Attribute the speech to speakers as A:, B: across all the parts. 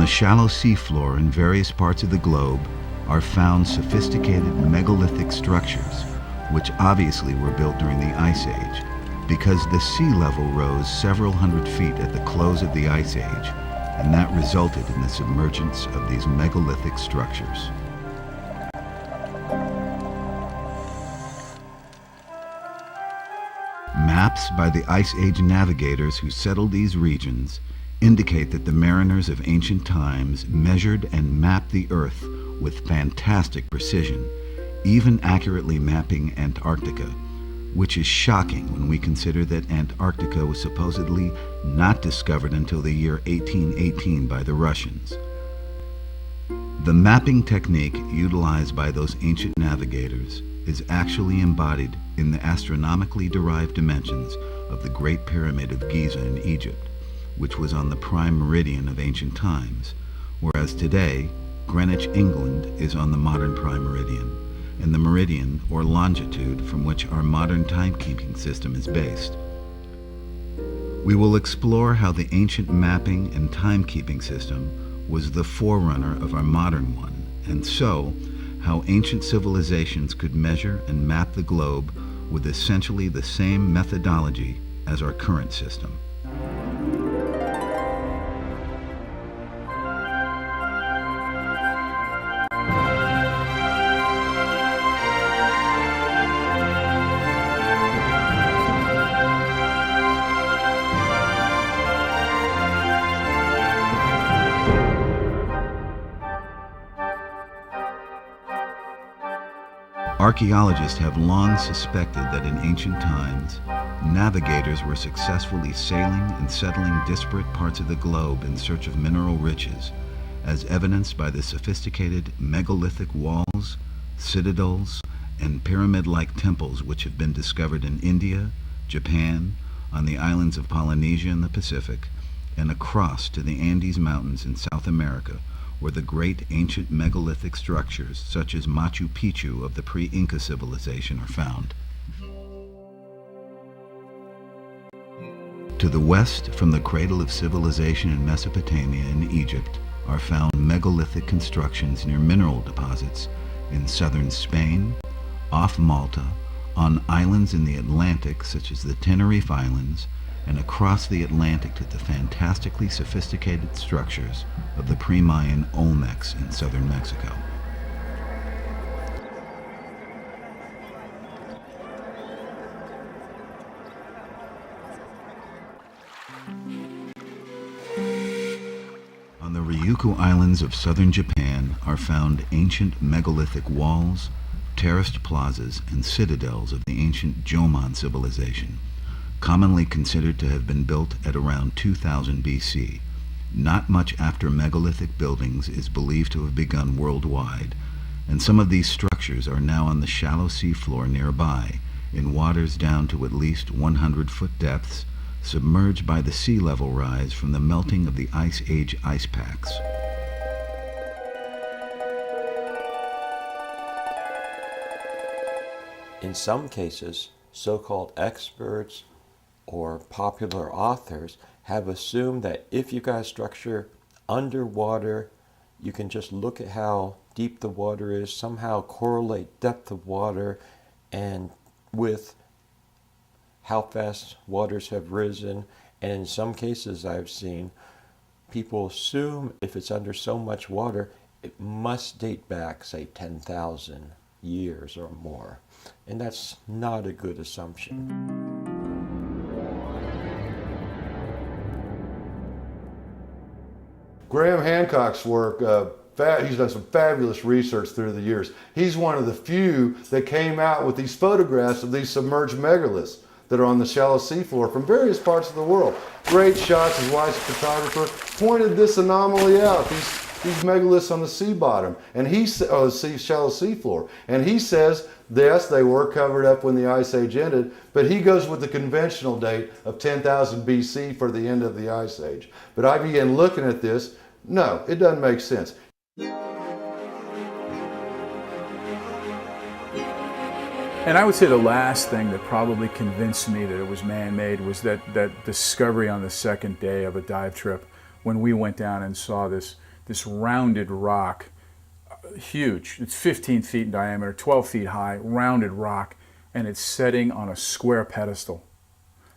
A: the shallow seafloor in various parts of the globe are found sophisticated megalithic structures, which obviously were built during the Ice Age, because the sea level rose several hundred feet at the close of the Ice Age, and that resulted in the submergence of these megalithic structures. Maps by the Ice Age navigators who settled these regions indicate that the mariners of ancient times measured and mapped the Earth with fantastic precision, even accurately mapping Antarctica, which is shocking when we consider that Antarctica was supposedly not discovered until the year 1818 by the Russians. The mapping technique utilized by those ancient navigators is actually embodied in the astronomically derived dimensions of the Great Pyramid of Giza in Egypt, which was on the prime meridian of ancient times, whereas today, Greenwich, England is on the modern prime meridian, and the meridian or longitude from which our modern timekeeping system is based. We will explore how the ancient mapping and timekeeping system was the forerunner of our modern one, and so how ancient civilizations could measure and map the globe with essentially the same methodology as our current system. Archaeologists have long suspected that in ancient times, navigators were successfully sailing and settling disparate parts of the globe in search of mineral riches, as evidenced by the sophisticated megalithic walls, citadels, and pyramid-like temples which have been discovered in India, Japan, on the islands of Polynesia in the Pacific, and across to the Andes Mountains in South America, where the great ancient megalithic structures such as Machu Picchu of the pre-Inca civilization are found. To the west, from the cradle of civilization in Mesopotamia and Egypt, are found megalithic constructions near mineral deposits in southern Spain, off Malta, on islands in the Atlantic such as the Tenerife Islands, and across the Atlantic to the fantastically sophisticated structures of the pre-Mayan Olmecs in southern Mexico. On the Ryukyu Islands of southern Japan are found ancient megalithic walls, terraced plazas, and citadels of the ancient Jomon civilization, commonly considered to have been built at around 2000 BC. Not much after megalithic buildings is believed to have begun worldwide, and some of these structures are now on the shallow seafloor nearby, in waters down to at least 100-foot depths, submerged by the sea level rise from the melting of the Ice Age ice packs.
B: In some cases, so-called experts or popular authors have assumed that if you got a structure underwater, you can just look at how deep the water is, somehow correlate depth of water and with how fast waters have risen. And in some cases I've seen, people assume if it's under so much water, it must date back, say, 10,000 years or more. And that's not a good assumption.
C: Graham Hancock's work, he's done some fabulous research through the years. He's one of the few that came out with these photographs of these submerged megaliths that are on the shallow seafloor from various parts of the world. Great shots. His wife's a photographer, pointed this anomaly out, these megaliths on the sea bottom, and shallow seafloor. And he says, yes, they were covered up when the Ice Age ended, but he goes with the conventional date of 10,000 BC for the end of the Ice Age. But I began looking at this. No, it doesn't make sense.
D: And I would say the last thing that probably convinced me that it was man-made was that discovery on the second day of a dive trip when we went down and saw this this rounded rock, huge. It's 15 feet in diameter, 12 feet high, rounded rock, and it's setting on a square pedestal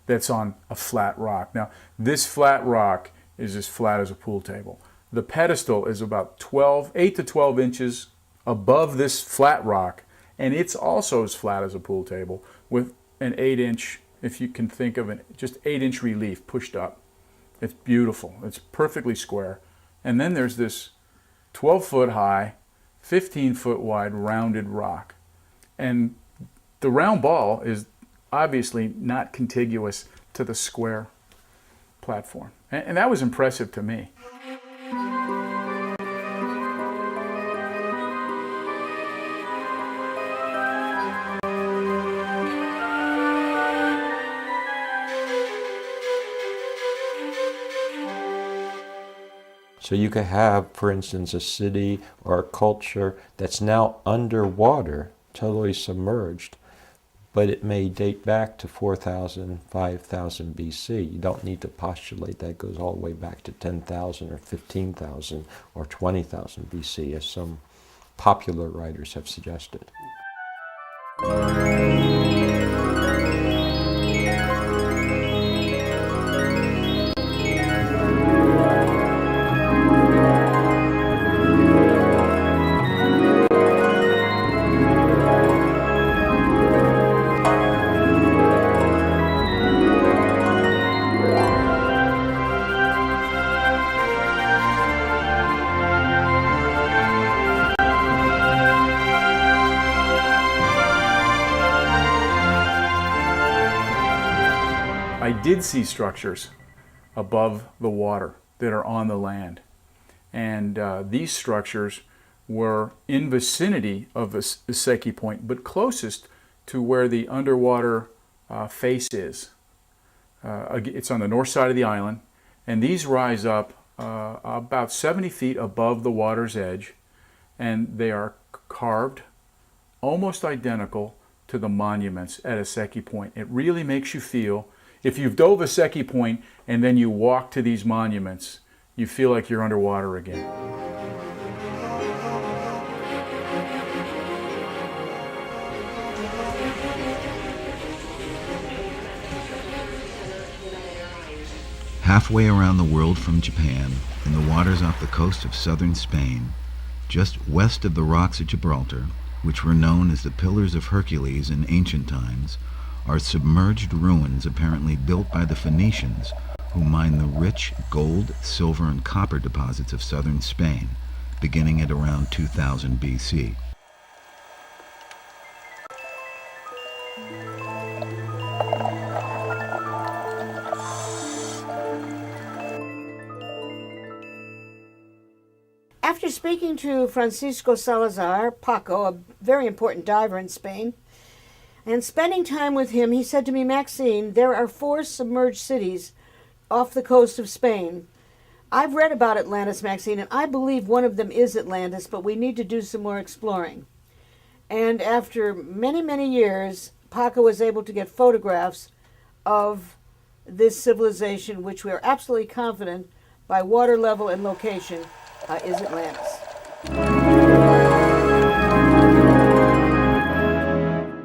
D: that's on a flat rock. Now, this flat rock is as flat as a pool table. The pedestal is about 8 to 12 inches above this flat rock, and it's also as flat as a pool table with an 8-inch, if you can think of it, just 8-inch relief pushed up. It's beautiful. It's perfectly square. And then there's this 12-foot high, 15-foot wide rounded rock. And the round ball is obviously not contiguous to the square platform. And that was impressive to me.
B: So you could have, for instance, a city or a culture that's now underwater, totally submerged, but it may date back to 4,000, 5,000 BC. You don't need to postulate that goes all the way back to 10,000 or 15,000 or 20,000 BC, as some popular writers have suggested.
D: I did see structures above the water that are on the land. And these structures were in vicinity of the Seki Point, but closest to where the underwater face is. It's on the north side of the island, and these rise up about 70 feet above the water's edge, and they are carved almost identical to the monuments at a Seki Point. It really makes you feel, if you've dove a Seki Point and then you walk to these monuments, you feel like you're underwater again.
A: Halfway around the world from Japan, in the waters off the coast of southern Spain, just west of the rocks of Gibraltar, which were known as the Pillars of Hercules in ancient times, are submerged ruins apparently built by the Phoenicians, who mined the rich gold, silver, and copper deposits of southern Spain, beginning at around 2000 BC.
E: After speaking to Francisco Salazar, Paco, a very important diver in Spain, and spending time with him, he said to me, Maxine, there are 4 submerged cities off the coast of Spain. I've read about Atlantis, Maxine, and I believe one of them is Atlantis, but we need to do some more exploring. And after many, many years, Paco was able to get photographs of this civilization, which we are absolutely confident, by water level and location, is Atlantis.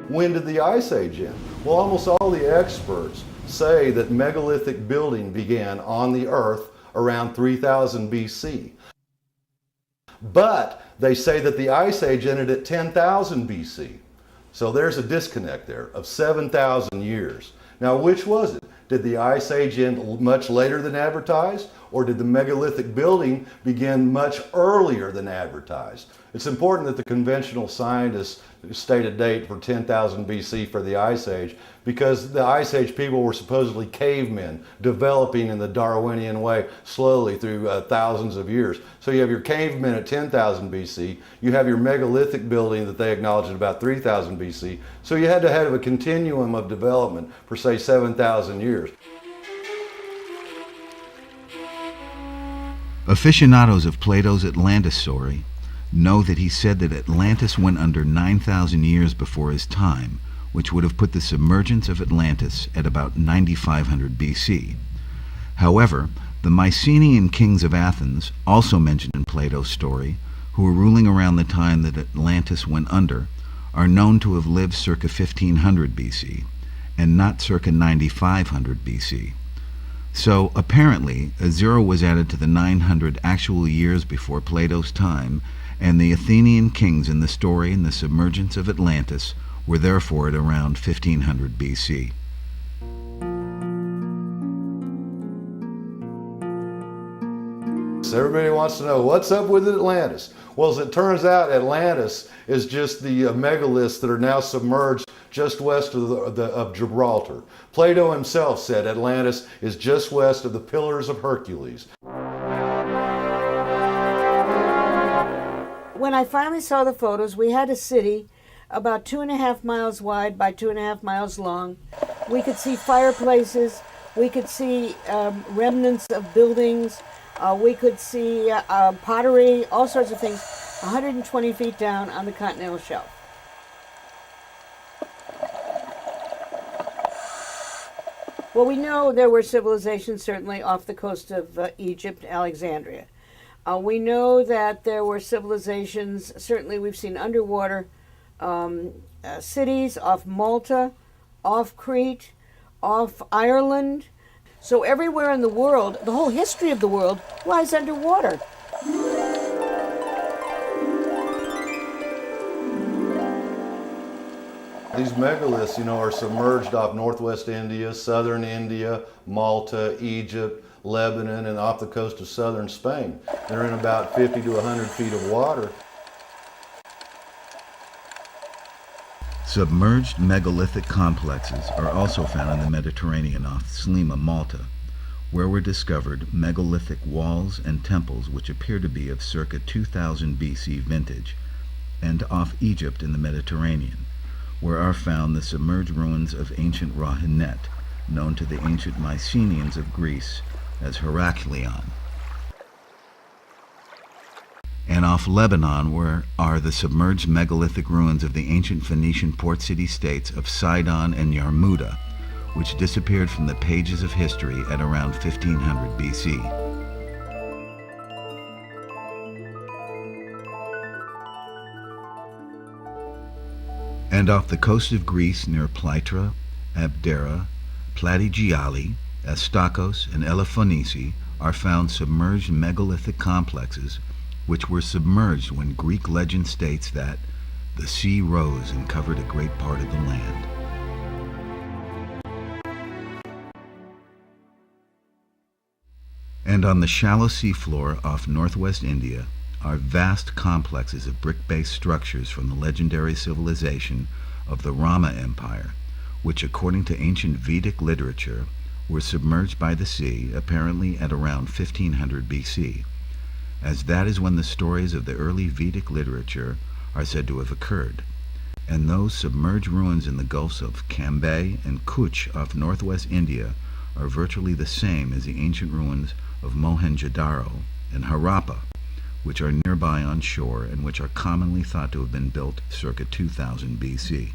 C: When did the Ice Age end? Well, almost all the experts say that megalithic building began on the Earth around 3000 BC. But they say that the Ice Age ended at 10,000 BC. So there's a disconnect there of 7,000 years. Now, which was it? Did the Ice Age end much later than advertised? Or did the megalithic building begin much earlier than advertised? It's important that the conventional scientists state a date for 10,000 BC for the Ice Age, because the Ice Age people were supposedly cavemen developing in the Darwinian way slowly through thousands of years. So you have your cavemen at 10,000 BC, you have your megalithic building that they acknowledged at about 3000 BC, so you had to have a continuum of development for, say, 7,000 years.
A: Aficionados of Plato's Atlantis story know that he said that Atlantis went under 9,000 years before his time, which would have put the submergence of Atlantis at about 9500 BC. However, The Mycenaean kings of Athens, also mentioned in Plato's story, who were ruling around the time that Atlantis went under, are known to have lived circa 1500 BC, and not circa 9500 BC. So, apparently, a zero was added to the 900 actual years before Plato's time, and the Athenian kings in the story in the submergence of Atlantis were therefore at around 1500 BC.
C: Everybody wants to know what's up with Atlantis. Well, as it turns out, Atlantis is just the megaliths that are now submerged just west of Gibraltar. Plato himself said Atlantis is just west of the Pillars of Hercules.
E: When I finally saw the photos, we had a city about 2.5 miles wide by 2.5 miles long. We could see fireplaces, we could see remnants of buildings, we could see pottery, all sorts of things, 120 feet down on the continental shelf. Well, we know there were civilizations certainly off the coast of Egypt, Alexandria. We know that there were civilizations, certainly we've seen underwater cities off Malta, off Crete, off Ireland. So everywhere in the world, the whole history of the world lies underwater.
C: These megaliths, are submerged off northwest India, southern India, Malta, Egypt, Lebanon, and off the coast of southern Spain. They're in about 50 to 100 feet of water.
A: Submerged megalithic complexes are also found in the Mediterranean off Slima, Malta, where were discovered megalithic walls and temples which appear to be of circa 2000 BC vintage, and off Egypt in the Mediterranean, where are found the submerged ruins of ancient Rahinet, known to the ancient Mycenaeans of Greece as Heraklion. And off Lebanon, where are the submerged megalithic ruins of the ancient Phoenician port city-states of Sidon and Yarmuda, which disappeared from the pages of history at around 1500 BC. And off the coast of Greece near Plitra, Abdera, Platygiali, Astakos, and Elefonice are found submerged megalithic complexes which were submerged when Greek legend states that the sea rose and covered a great part of the land. And on the shallow seafloor off northwest India are vast complexes of brick-based structures from the legendary civilization of the Rama Empire, which according to ancient Vedic literature were submerged by the sea apparently at around 1500 BC, as that is when the stories of the early Vedic literature are said to have occurred. And those submerged ruins in the gulfs of Cambay and Kutch off northwest India are virtually the same as the ancient ruins of Mohenjo-daro and Harappa, which are nearby on shore and which are commonly thought to have been built circa 2000 BC.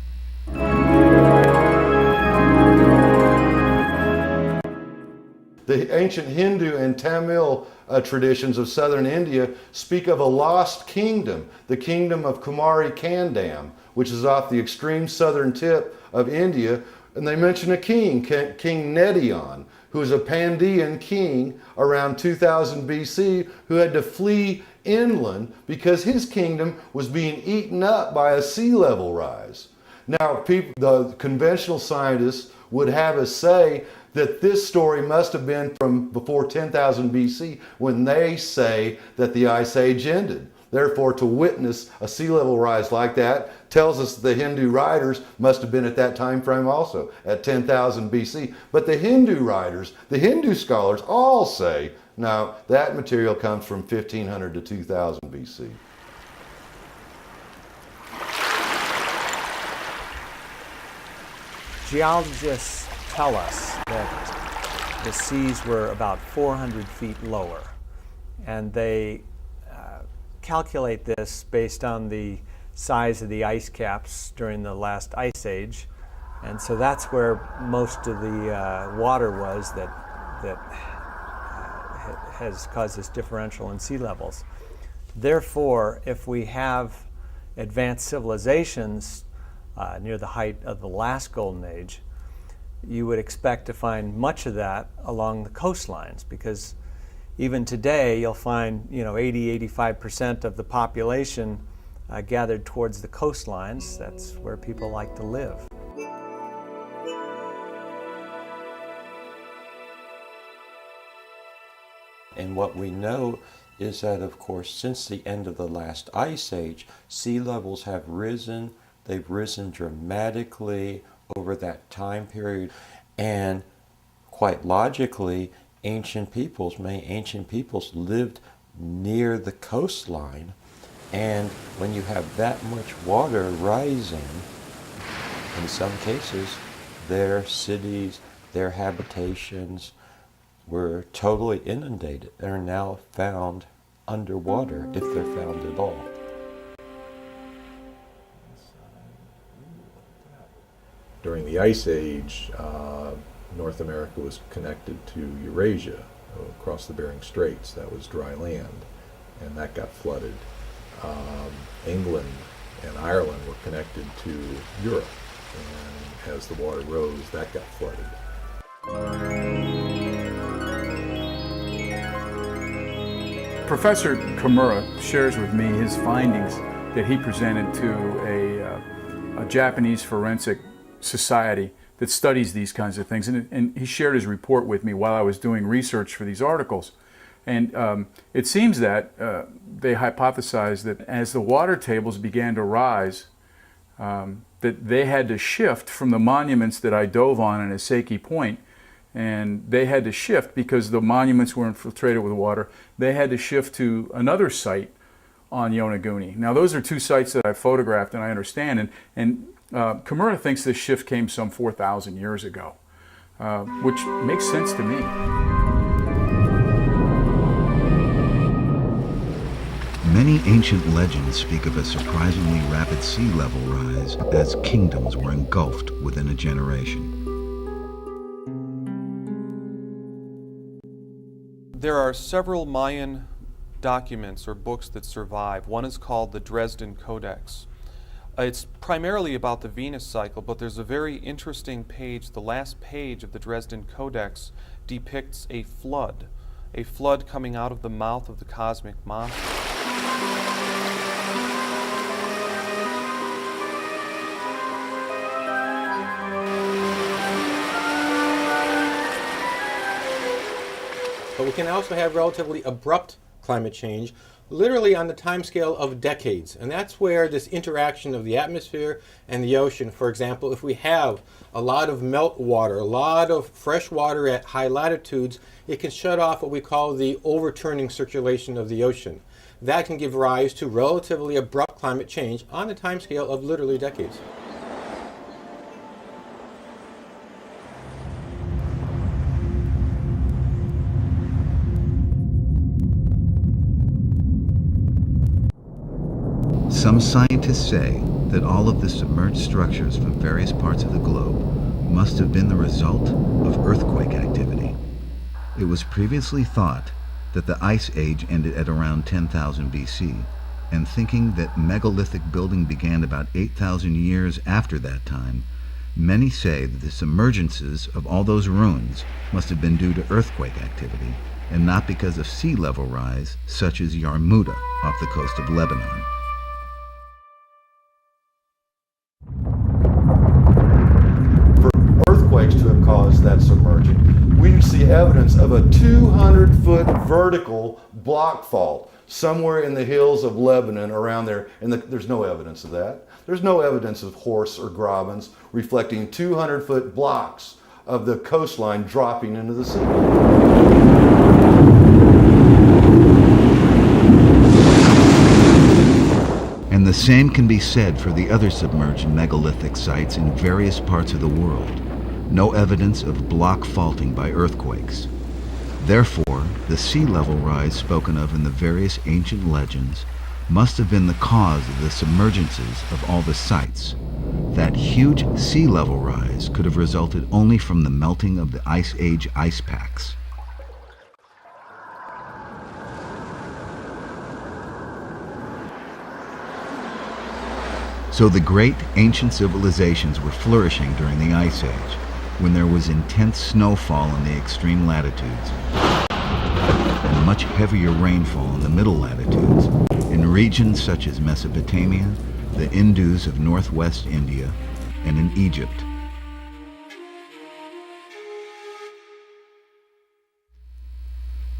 C: The ancient Hindu and Tamil traditions of southern India speak of a lost kingdom, the kingdom of Kumari Kandam, which is off the extreme southern tip of India, and they mention a king, King Nedion, who was a Pandyan king around 2000 BC, who had to flee inland because his kingdom was being eaten up by a sea level rise. Now, the conventional scientists would have us say that this story must have been from before 10,000 BC when they say that the Ice Age ended. Therefore, to witness a sea level rise like that tells us that the Hindu writers must have been at that time frame also, at 10,000 BC. But the Hindu writers, the Hindu scholars all say, no, that material comes from 1500 to 2000 BC.
F: Geologists tell us that the seas were about 400 feet lower, and they calculate this based on the size of the ice caps during the last ice age, and so that's where most of the water was that has caused this differential in sea levels. Therefore, if we have advanced civilizations near the height of the last golden age, you would expect to find much of that along the coastlines, because even today you'll find 80-85% of the population gathered towards the coastlines. That's where people like to live.
B: And what we know is that, of course, since the end of the last ice age, sea levels have risen. They've risen dramatically over that time period. And quite logically, ancient peoples, many ancient peoples lived near the coastline. And when you have that much water rising, in some cases, their cities, their habitations were totally inundated and are now found underwater, if they're found at all.
G: During the Ice Age, North America was connected to Eurasia across the Bering Straits. That was dry land, and that got flooded. England and Ireland were connected to Europe, and as the water rose, that got flooded.
D: Professor Kimura shares with me his findings that he presented to a Japanese forensic society that studies these kinds of things. And he shared his report with me while I was doing research for these articles. And it seems that they hypothesized that as the water tables began to rise, that they had to shift from the monuments that I dove on in Iseki Point. And they had to shift because the monuments were infiltrated with water. They had to shift to another site on Yonaguni. Now, those are two sites that I photographed and I understand. And Kimura thinks this shift came some 4,000 years ago, which makes sense to me.
A: Many ancient legends speak of a surprisingly rapid sea level rise as kingdoms were engulfed within a generation.
H: There are several Mayan documents or books that survive. One is called the Dresden Codex. It's primarily about the Venus cycle, but there's a very interesting page. The last page of the Dresden Codex depicts a flood coming out of the mouth of the cosmic monster.
I: But we can also have relatively abrupt climate change, literally on the timescale of decades. And that's where this interaction of the atmosphere and the ocean, for example, if we have a lot of meltwater, a lot of fresh water at high latitudes, it can shut off what we call the overturning circulation of the ocean. That can give rise to relatively abrupt climate change on the timescale of literally decades.
A: Some scientists say that all of the submerged structures from various parts of the globe must have been the result of earthquake activity. It was previously thought that the Ice Age ended at around 10,000 BC, and thinking that megalithic building began about 8,000 years after that time, many say that the submergences of all those ruins must have been due to earthquake activity, and not because of sea level rise, such as Yarmuta off the coast of Lebanon.
C: Earthquakes to have caused that submerging, we see evidence of a 200-foot vertical block fault somewhere in the hills of Lebanon around there, and there's no evidence of that. There's no evidence of horse or grabens reflecting 200-foot blocks of the coastline dropping into the sea.
A: And the same can be said for the other submerged megalithic sites in various parts of the world. No evidence of block faulting by earthquakes. Therefore, the sea level rise spoken of in the various ancient legends must have been the cause of the submergences of all the sites. That huge sea level rise could have resulted only from the melting of the Ice Age ice packs. So the great ancient civilizations were flourishing during the Ice Age, when there was intense snowfall in the extreme latitudes and much heavier rainfall in the middle latitudes, in regions such as Mesopotamia, the Indus of northwest India, and in Egypt.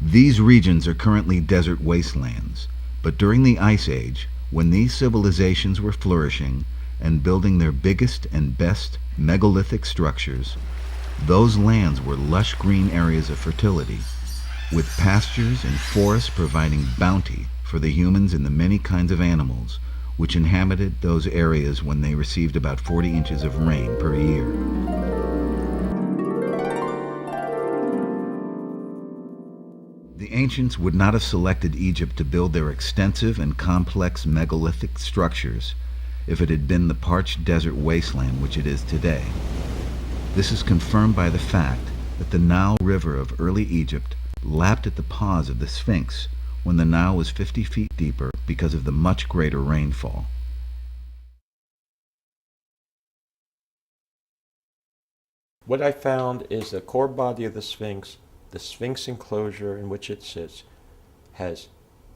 A: These regions are currently desert wastelands, but during the Ice Age, when these civilizations were flourishing and building their biggest and best megalithic structures, those lands were lush green areas of fertility, with pastures and forests providing bounty for the humans and the many kinds of animals which inhabited those areas when they received about 40 inches of rain per year. The ancients would not have selected Egypt to build their extensive and complex megalithic structures if it had been the parched desert wasteland which it is today. This is confirmed by the fact that the Nile River of early Egypt lapped at the paws of the Sphinx when the Nile was 50 feet deeper because of the much greater rainfall.
B: What I found is the core body of the Sphinx enclosure in which it sits, has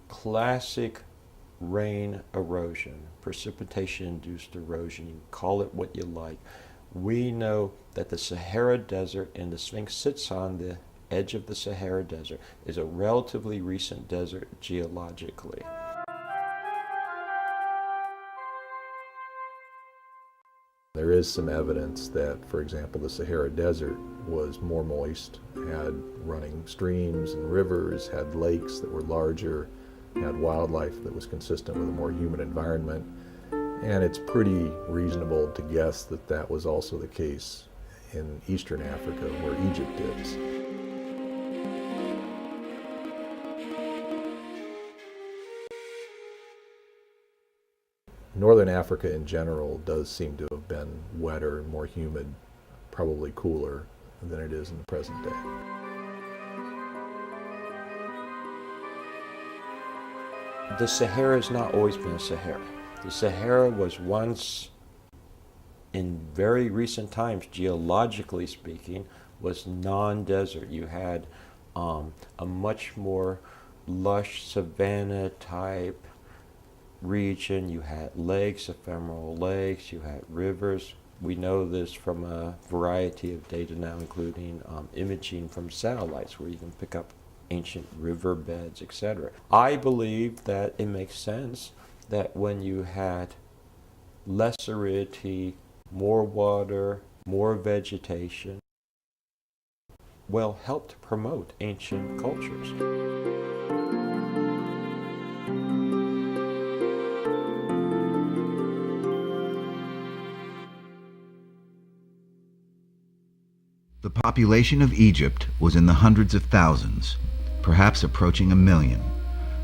B: classic rain erosion, precipitation-induced erosion. You call it what you like. We know that the Sahara Desert, and the Sphinx sits on the edge of the Sahara Desert, is a relatively recent desert geologically.
G: There is some evidence that, for example, the Sahara Desert was more moist, had running streams and rivers, had lakes that were larger, had wildlife that was consistent with a more humid environment, and it's pretty reasonable to guess that that was also the case in Eastern Africa, where Egypt is. Northern Africa in general does seem to have been wetter, more humid, probably cooler than it is in the present day.
B: The Sahara has not always been a Sahara. The Sahara was once, in very recent times, geologically speaking, was non-desert. You had a much more lush savanna type region. You had lakes, ephemeral lakes, you had rivers. We know this from a variety of data now, including imaging from satellites, where you can pick up ancient riverbeds, etc. I believe that it makes sense that when you had less aridity, more water, more vegetation, well, helped promote ancient cultures.
A: The population of Egypt was in the hundreds of thousands, perhaps approaching 1 million,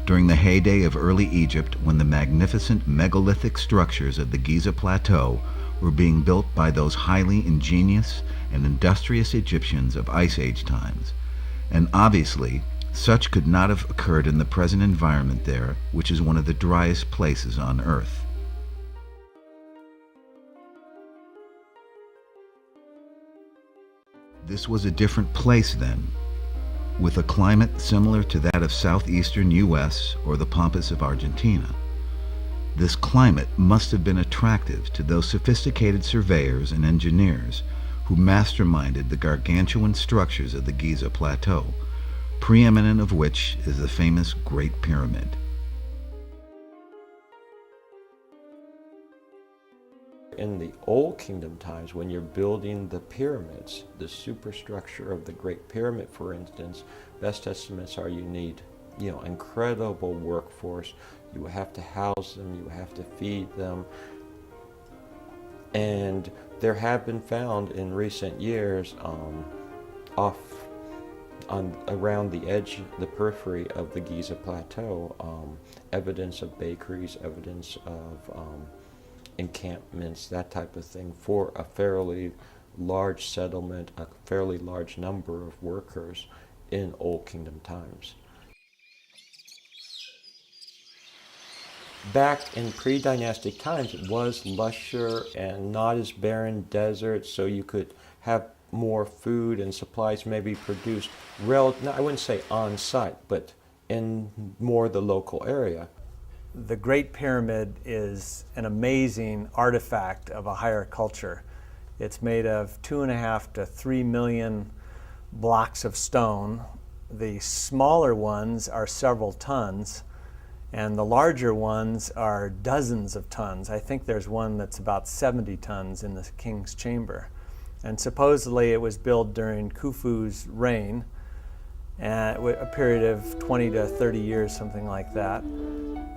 A: during the heyday of early Egypt, when the magnificent megalithic structures of the Giza Plateau were being built by those highly ingenious and industrious Egyptians of Ice Age times. And obviously, such could not have occurred in the present environment there, which is one of the driest places on Earth. This was a different place then, with a climate similar to that of southeastern US or the Pampas of Argentina. This climate must have been attractive to those sophisticated surveyors and engineers who masterminded the gargantuan structures of the Giza Plateau, preeminent of which is the famous Great Pyramid.
B: In the Old Kingdom times, when you're building the pyramids, the superstructure of the Great Pyramid, for instance, best estimates are you need, incredible workforce. You have to house them, you have to feed them. And there have been found in recent years around the edge, the periphery of the Giza Plateau, evidence of bakeries, evidence of encampments, that type of thing, for a fairly large settlement, a fairly large number of workers in Old Kingdom times. Back in pre-dynastic times, it was lusher and not as barren desert, so you could have more food and supplies maybe produced, I wouldn't say on site, but in more the local area.
F: The Great Pyramid is an amazing artifact of a higher culture. It's made of 2.5 to 3 million blocks of stone. The smaller ones are several tons, and the larger ones are dozens of tons. I think there's one that's about 70 tons in the King's Chamber. And supposedly it was built during Khufu's reign, a period of 20 to 30 years, something like that.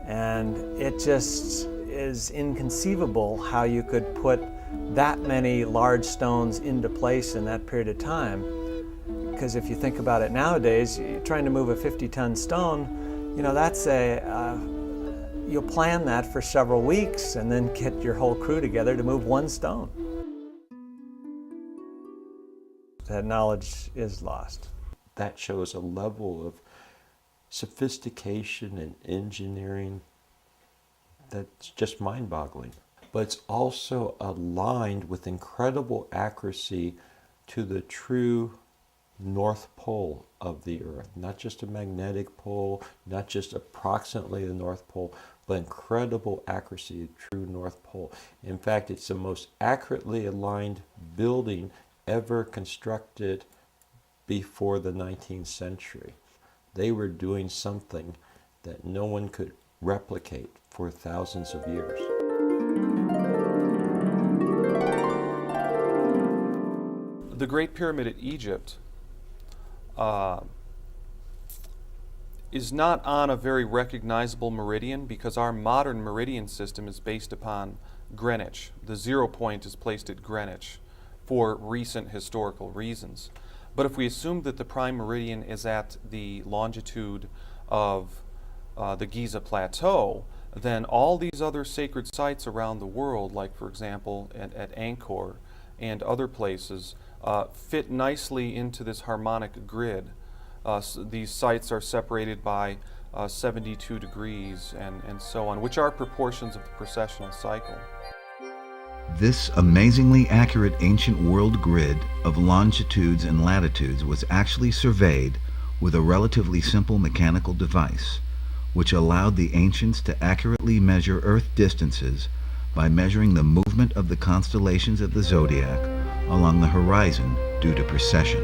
F: And it just is inconceivable how you could put that many large stones into place in that period of time. Because if you think about it nowadays, you're trying to move a 50-ton stone, that's you'll plan that for several weeks and then get your whole crew together to move one stone. That knowledge is lost.
B: That shows a level of sophistication and engineering that's just mind-boggling. But it's also aligned with incredible accuracy to the true North Pole of the Earth. Not just a magnetic pole, not just approximately the North Pole, but incredible accuracy to true North Pole. In fact, it's the most accurately aligned building ever constructed before the 19th century. They were doing something that no one could replicate for thousands of years.
H: The Great Pyramid at Egypt is not on a very recognizable meridian because our modern meridian system is based upon Greenwich. The 0 point is placed at Greenwich for recent historical reasons. But if we assume that the prime meridian is at the longitude of the Giza Plateau, then all these other sacred sites around the world, like for example at Angkor and other places, fit nicely into this harmonic grid. These sites are separated by 72 degrees and so on, which are proportions of the precessional cycle.
A: This amazingly accurate ancient world grid of longitudes and latitudes was actually surveyed with a relatively simple mechanical device, which allowed the ancients to accurately measure Earth distances by measuring the movement of the constellations of the zodiac along the horizon due to precession.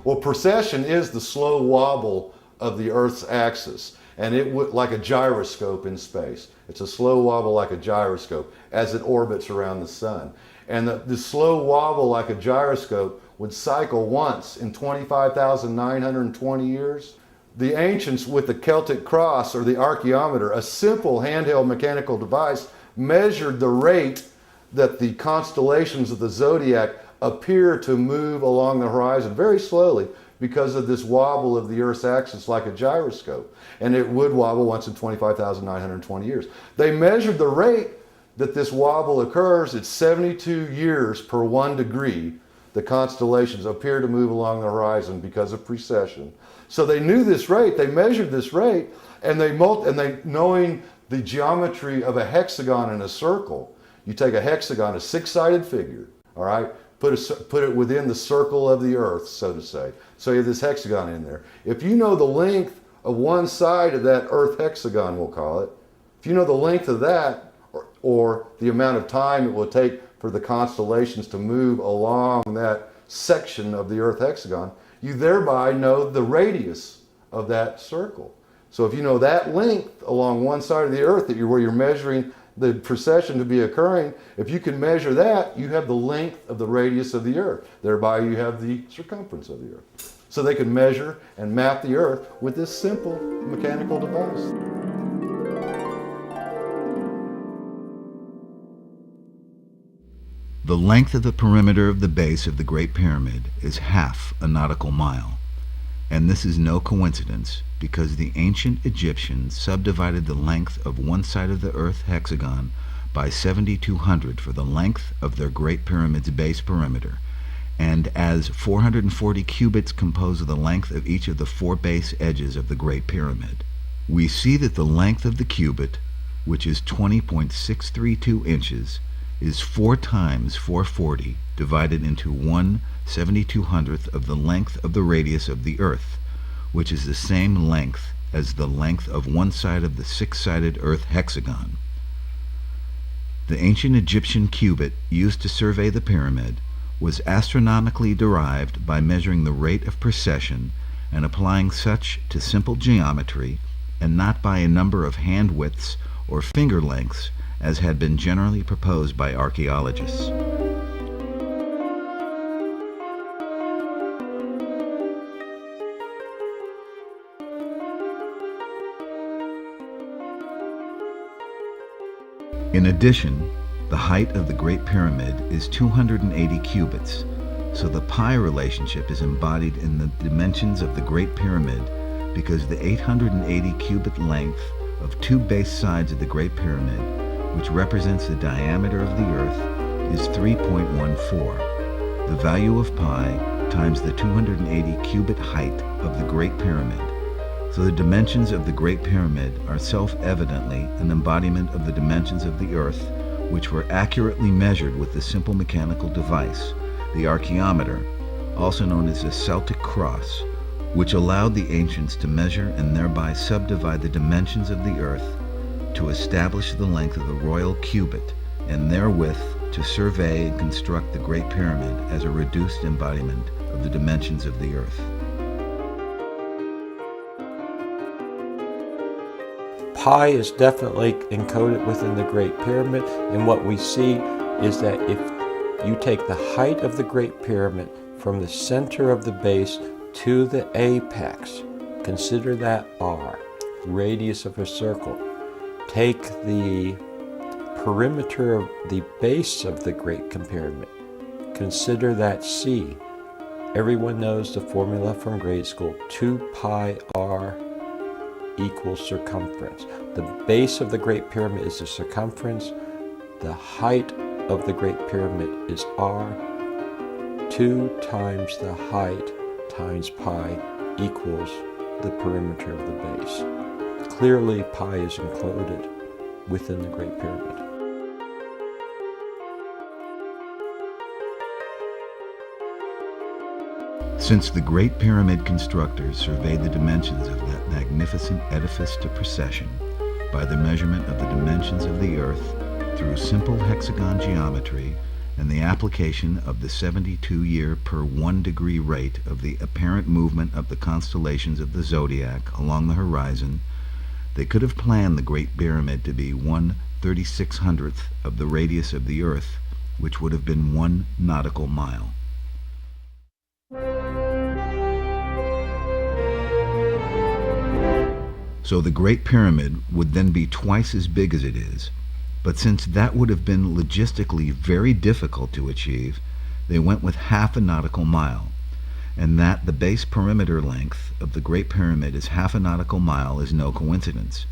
C: Well, precession is the slow wobble of the Earth's axis, and it would like a gyroscope in space. It's a slow wobble like a gyroscope as it orbits around the sun. And the slow wobble like a gyroscope would cycle once in 25,920 years. The ancients, with the Celtic cross or the archaeometer, a simple handheld mechanical device, measured the rate that the constellations of the zodiac appear to move along the horizon very slowly because of this wobble of the Earth's axis like a gyroscope. And it would wobble once in 25,920 years. They measured the rate that this wobble occurs at 72 years per 1 degree. The constellations appear to move along the horizon because of precession. So they knew this rate, they measured this rate, and they knowing the geometry of a hexagon and a circle, you take a hexagon, a six-sided figure, all right, put it within the circle of the Earth, so to say. So you have this hexagon in there. If you know the length of one side of that Earth hexagon, we'll call it, if you know the length of that, or the amount of time it will take for the constellations to move along that section of the Earth hexagon, you thereby know the radius of that circle. So if you know that length along one side of the Earth where you're measuring the precession to be occurring, if you can measure that, you have the length of the radius of the Earth. Thereby you have the circumference of the Earth. So they could measure and map the Earth with this simple mechanical device.
A: The length of the perimeter of the base of the Great Pyramid is half a nautical mile. And this is no coincidence, because the ancient Egyptians subdivided the length of one side of the Earth hexagon by 7,200 for the length of their Great Pyramid's base perimeter, and as 440 cubits compose of the length of each of the four base edges of the Great Pyramid. we see that the length of the cubit, which is 20.632 inches, is 4 times 440 divided into 1/7200th of the length of the radius of the Earth, which is the same length as the length of one side of the 6-sided Earth hexagon. The ancient Egyptian cubit used to survey the pyramid was astronomically derived by measuring the rate of precession and applying such to simple geometry, and not by a number of hand widths or finger lengths as had been generally proposed by archaeologists. In addition, the height of the Great Pyramid is 280 cubits, so the pi relationship is embodied in the dimensions of the Great Pyramid because the 880 cubit length of 2 base sides of the Great Pyramid, which represents the diameter of the Earth, is 3.14. The value of pi times the 280 cubit height of the Great Pyramid. So the dimensions of the Great Pyramid are self-evidently an embodiment of the dimensions of the Earth, which were accurately measured with the simple mechanical device, the archaeometer, also known as the Celtic cross, which allowed the ancients to measure and thereby subdivide the dimensions of the Earth to establish the length of the royal cubit, and therewith to survey and construct the Great Pyramid as a reduced embodiment of the dimensions of the Earth.
B: Pi is definitely encoded within the Great Pyramid, and what we see is that if you take the height of the Great Pyramid from the center of the base to the apex, consider that R, radius of a circle. Take the perimeter of the base of the Great Pyramid, consider that C. Everyone knows the formula from grade school, 2 pi r equals circumference. The base of the Great Pyramid is the circumference. The height of the Great Pyramid is r. 2 times the height times pi equals the perimeter of the base. Clearly, pi is included within the Great Pyramid.
A: Since the Great Pyramid constructors surveyed the dimensions of that magnificent edifice to precession by the measurement of the dimensions of the Earth through simple hexagon geometry and the application of the 72-year per 1 degree rate of the apparent movement of the constellations of the zodiac along the horizon, they could have planned the Great Pyramid to be 1/3600th of the radius of the Earth, which would have been 1 nautical mile. So the Great Pyramid would then be twice as big as it is, but since that would have been logistically very difficult to achieve, they went with half a nautical mile, and that the base perimeter length of the Great Pyramid is half a nautical mile is no coincidence,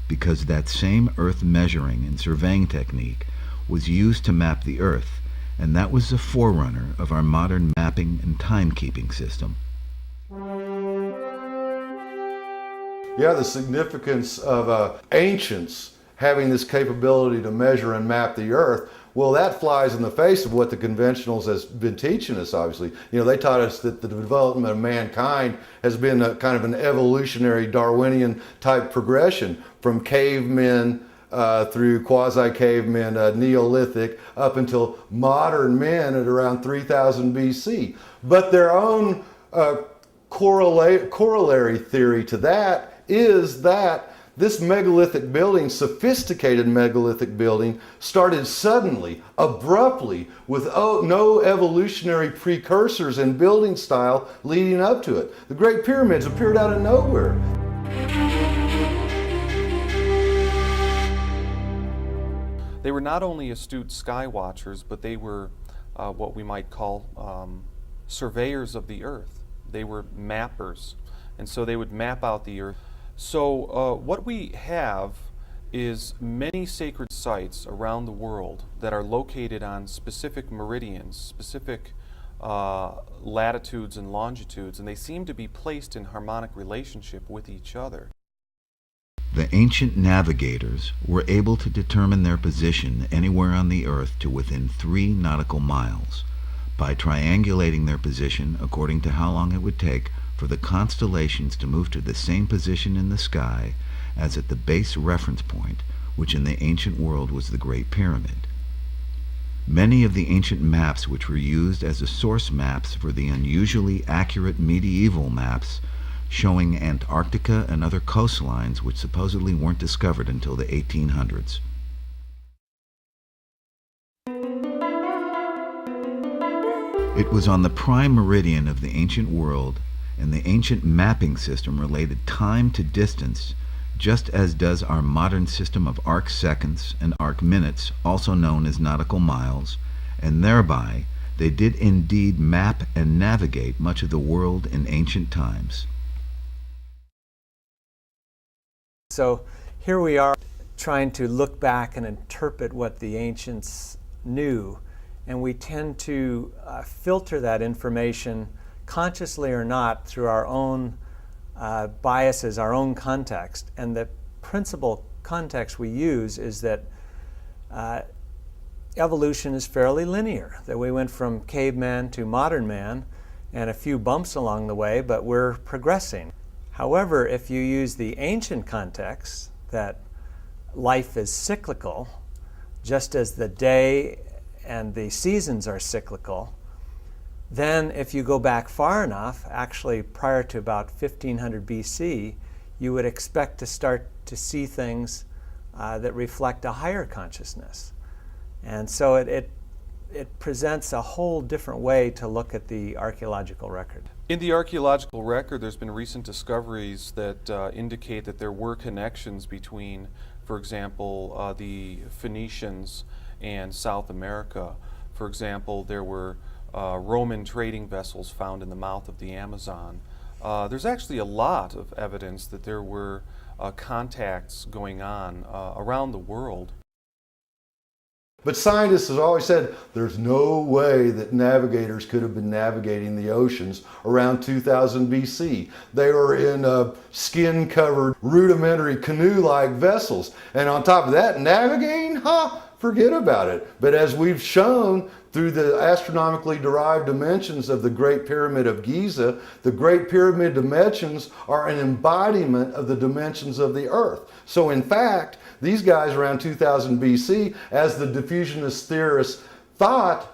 A: because that same Earth measuring and surveying technique was used to map the Earth, and that was the forerunner of our modern mapping and timekeeping system.
C: Yeah, the significance of ancients having this capability to measure and map the Earth, well, that flies in the face of what the conventionals has been teaching us, obviously. You know, they taught us that the development of mankind has been a kind of an evolutionary Darwinian type progression from cavemen through quasi-cavemen, Neolithic, up until modern men at around 3000 BC. But their own corollary theory to that is that this megalithic building, sophisticated megalithic building, started suddenly, abruptly, with no evolutionary precursors in building style leading up to it. The Great Pyramids appeared out of nowhere.
H: They were not only astute sky watchers, but they were what we might call surveyors of the Earth. They were mappers, and so they would map out the Earth. So what we have is many sacred sites around the world that are located on specific meridians, specific latitudes and longitudes, and they seem to be placed in harmonic relationship with each other.
A: The ancient navigators were able to determine their position anywhere on the Earth to within 3 nautical miles by triangulating their position according to how long it would take for the constellations to move to the same position in the sky as at the base reference point, which in the ancient world was the Great Pyramid. Many of the ancient maps which were used as the source maps for the unusually accurate medieval maps showing Antarctica and other coastlines which supposedly weren't discovered until the 1800s. It was on the prime meridian of the ancient world, and the ancient mapping system related time to distance, just as does our modern system of arc seconds and arc minutes, also known as nautical miles, and thereby they did indeed map and navigate much of the world in ancient times.
F: So here we are trying to look back and interpret what the ancients knew, and we tend to filter that information, consciously or not, through our own biases, our own context. And the principal context we use is that evolution is fairly linear, that we went from caveman to modern man and a few bumps along the way, but we're progressing. However, if you use the ancient context, that life is cyclical, just as the day and the seasons are cyclical, then if you go back far enough, actually prior to about 1500 BC, you would expect to start to see things that reflect a higher consciousness. And so it presents a whole different way to look at the archaeological record.
H: In the archaeological record, there's been recent discoveries that indicate that there were connections between, for example, the Phoenicians and South America. For example, there were Roman trading vessels found in the mouth of the Amazon. There's actually a lot of evidence that there were contacts going on around the world.
C: But scientists have always said there's no way that navigators could have been navigating the oceans around 2000 BC. They were in skin-covered, rudimentary canoe-like vessels. And on top of that, navigating? Forget about it. But as we've shown through the astronomically derived dimensions of the Great Pyramid of Giza, the Great Pyramid dimensions are an embodiment of the dimensions of the Earth. So in fact, these guys around 2000 BC, as the diffusionist theorists thought,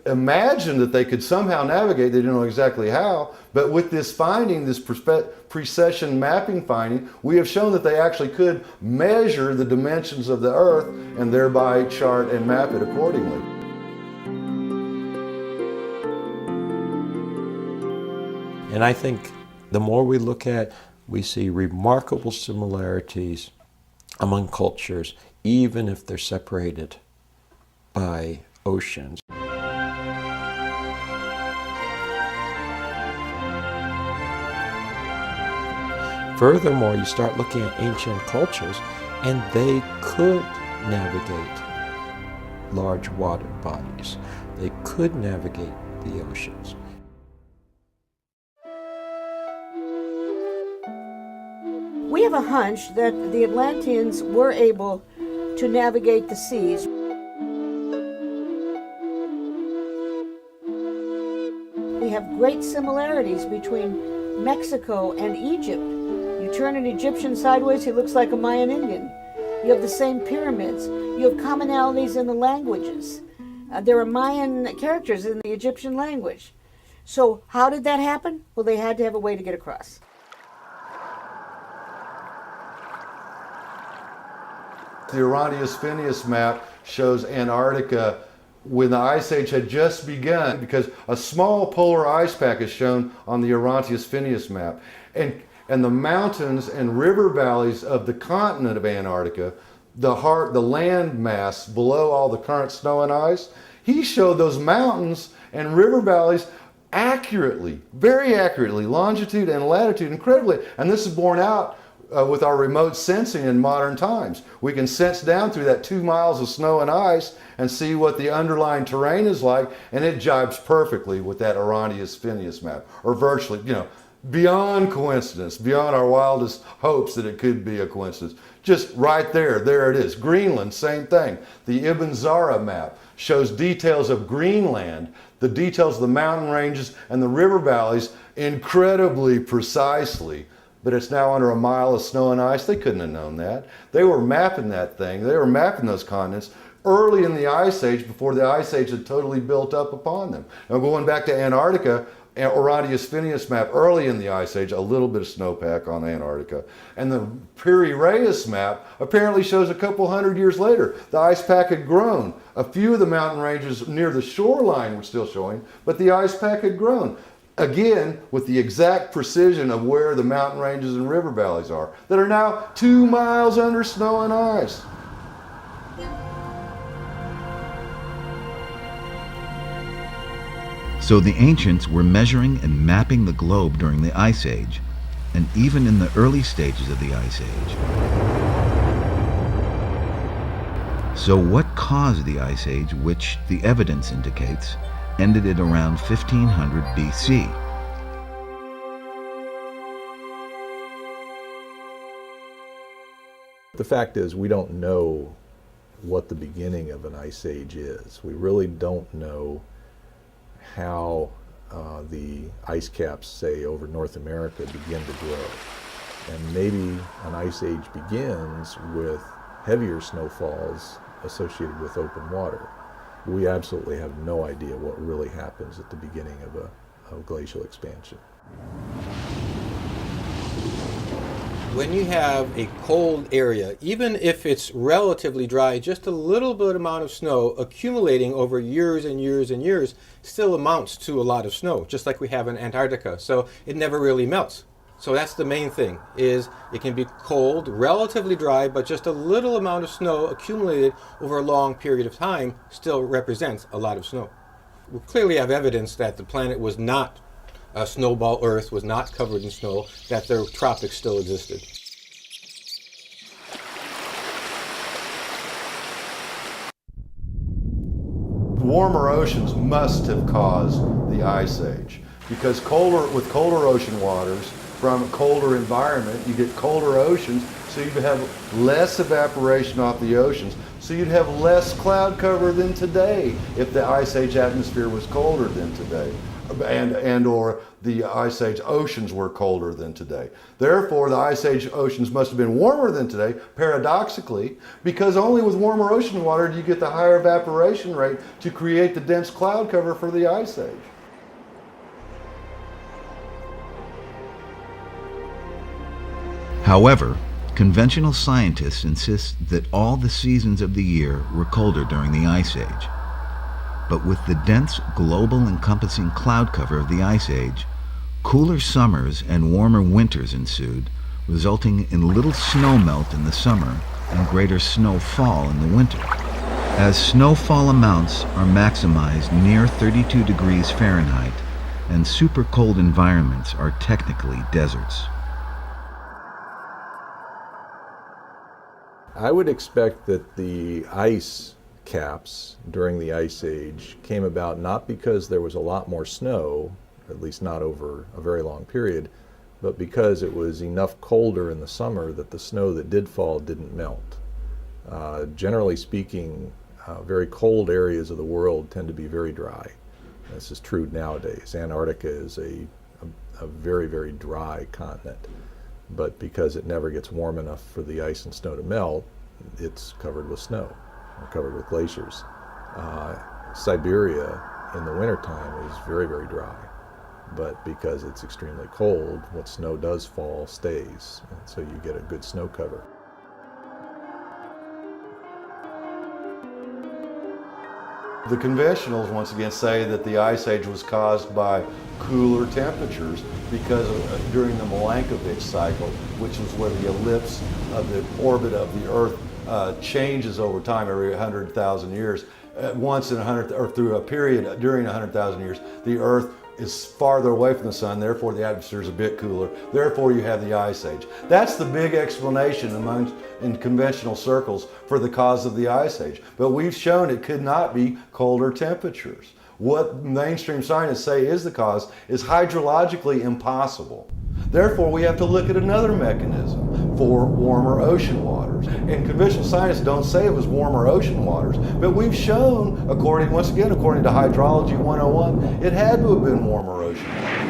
C: imagined that they could somehow navigate. They didn't know exactly how, but with this finding, this precession mapping finding, we have shown that they actually could measure the dimensions of the Earth and thereby chart and map it accordingly.
B: And I think the more we look at, we see remarkable similarities among cultures, even if they're separated by oceans. Furthermore, you start looking at ancient cultures, and they could navigate large water bodies. They could navigate the oceans.
E: We have a hunch that the Atlanteans were able to navigate the seas. We have great similarities between Mexico and Egypt. You turn an Egyptian sideways, he looks like a Mayan Indian. You have the same pyramids. You have commonalities in the languages. There are Mayan characters in the Egyptian language. So how did that happen? Well, they had to have a way to get across.
C: The Orontius Phineas map shows Antarctica when the Ice Age had just begun, because a small polar ice pack is shown on the Orontius Phineas map. And the mountains and river valleys of the continent of Antarctica, the land mass below all the current snow and ice, he showed those mountains and river valleys accurately, very accurately, longitude and latitude, incredibly. And this is borne out with our remote sensing in modern times. We can sense down through that 2 miles of snow and ice and see what the underlying terrain is like, and it jibes perfectly with that Orontius Phineas map, or virtually, beyond coincidence, beyond our wildest hopes that it could be a coincidence. Just right there it is. Greenland, same thing. The Ibn Zara map shows details of Greenland, the details of the mountain ranges and the river valleys incredibly precisely. But it's now under a mile of snow and ice. They couldn't have known that. They were mapping that thing. They were mapping those continents early in the Ice Age, before the Ice Age had totally built up upon them. Now going back to Antarctica, Orontius Phineas map early in the Ice Age, a little bit of snowpack on Antarctica. And the Piri Reis map apparently shows a couple hundred years later, the ice pack had grown. A few of the mountain ranges near the shoreline were still showing, but the ice pack had grown. Again, with the exact precision of where the mountain ranges and river valleys are, that are now 2 miles under snow and ice.
A: So the ancients were measuring and mapping the globe during the Ice Age, and even in the early stages of the Ice Age. So what caused the Ice Age, which the evidence indicates ended at around 1500 BC?
G: The fact is, we don't know what the beginning of an ice age is. We really don't know how the ice caps, say, over North America begin to grow. And maybe an ice age begins with heavier snowfalls associated with open water. We absolutely have no idea what really happens at the beginning of a glacial expansion.
I: When you have a cold area, even if it's relatively dry, just a little bit amount of snow accumulating over years and years and years still amounts to a lot of snow, just like we have in Antarctica. So it never really melts. So that's the main thing, is it can be cold, relatively dry, but just a little amount of snow accumulated over a long period of time still represents a lot of snow. We clearly have evidence that the planet was not a snowball Earth, was not covered in snow, that the tropics still existed.
C: Warmer oceans must have caused the Ice Age, because with colder ocean waters, from a colder environment, you get colder oceans, so you have less evaporation off the oceans, so you'd have less cloud cover than today if the Ice Age atmosphere was colder than today, and or the Ice Age oceans were colder than today. Therefore, the Ice Age oceans must have been warmer than today, paradoxically, because only with warmer ocean water do you get the higher evaporation rate to create the dense cloud cover for the Ice Age.
A: However, conventional scientists insist that all the seasons of the year were colder during the Ice Age. But with the dense global encompassing cloud cover of the Ice Age, cooler summers and warmer winters ensued, resulting in little snow melt in the summer and greater snowfall in the winter. As snowfall amounts are maximized near 32 degrees Fahrenheit, and super cold environments are technically deserts.
G: I would expect that the ice caps during the Ice Age came about not because there was a lot more snow, at least not over a very long period, but because it was enough colder in the summer that the snow that did fall didn't melt. Generally speaking, very cold areas of the world tend to be very dry. This is true nowadays. Antarctica is a very, very dry continent. But because it never gets warm enough for the ice and snow to melt, it's covered with snow, or covered with glaciers. Siberia in the wintertime is very, very dry. But because it's extremely cold, what snow does fall stays, and so you get a good snow cover.
C: The conventionals, once again, say that the Ice Age was caused by cooler temperatures because during the Milankovitch cycle, which is where the ellipse of the orbit of the Earth changes over time every 100,000 years. Once in 100, or through a period during 100,000 years, the Earth is farther away from the sun, therefore the atmosphere is a bit cooler, therefore you have the Ice Age. That's the big explanation in conventional circles for the cause of the Ice Age. But we've shown it could not be colder temperatures. what mainstream scientists say is the cause is hydrologically impossible. Therefore, we have to look at another mechanism for warmer ocean waters. And conventional scientists don't say it was warmer ocean waters, but we've shown, once again, according to Hydrology 101, it had to have been warmer ocean waters.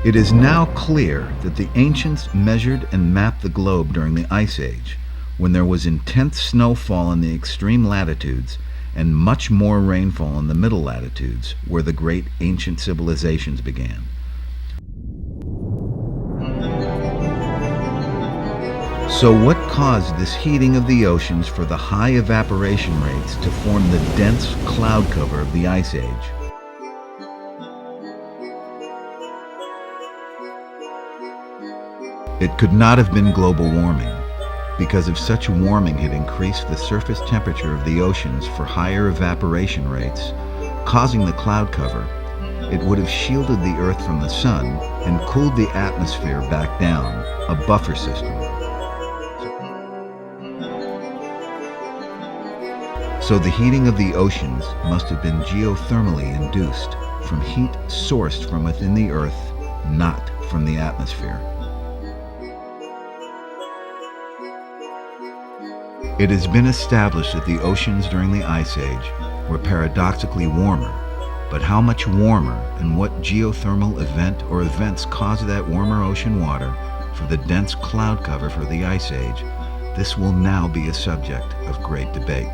A: It is now clear that the ancients measured and mapped the globe during the Ice Age, when there was intense snowfall in the extreme latitudes and much more rainfall in the middle latitudes, where the great ancient civilizations began. So what caused this heating of the oceans for the high evaporation rates to form the dense cloud cover of the Ice Age? It could not have been global warming, because if such warming had increased the surface temperature of the oceans for higher evaporation rates, causing the cloud cover, it would have shielded the Earth from the sun and cooled the atmosphere back down, a buffer system. So the heating of the oceans must have been geothermally induced from heat sourced from within the Earth, not from the atmosphere. It has been established that the oceans during the Ice Age were paradoxically warmer, but how much warmer and what geothermal event or events caused that warmer ocean water for the dense cloud cover for the Ice Age, this will now be a subject of great debate.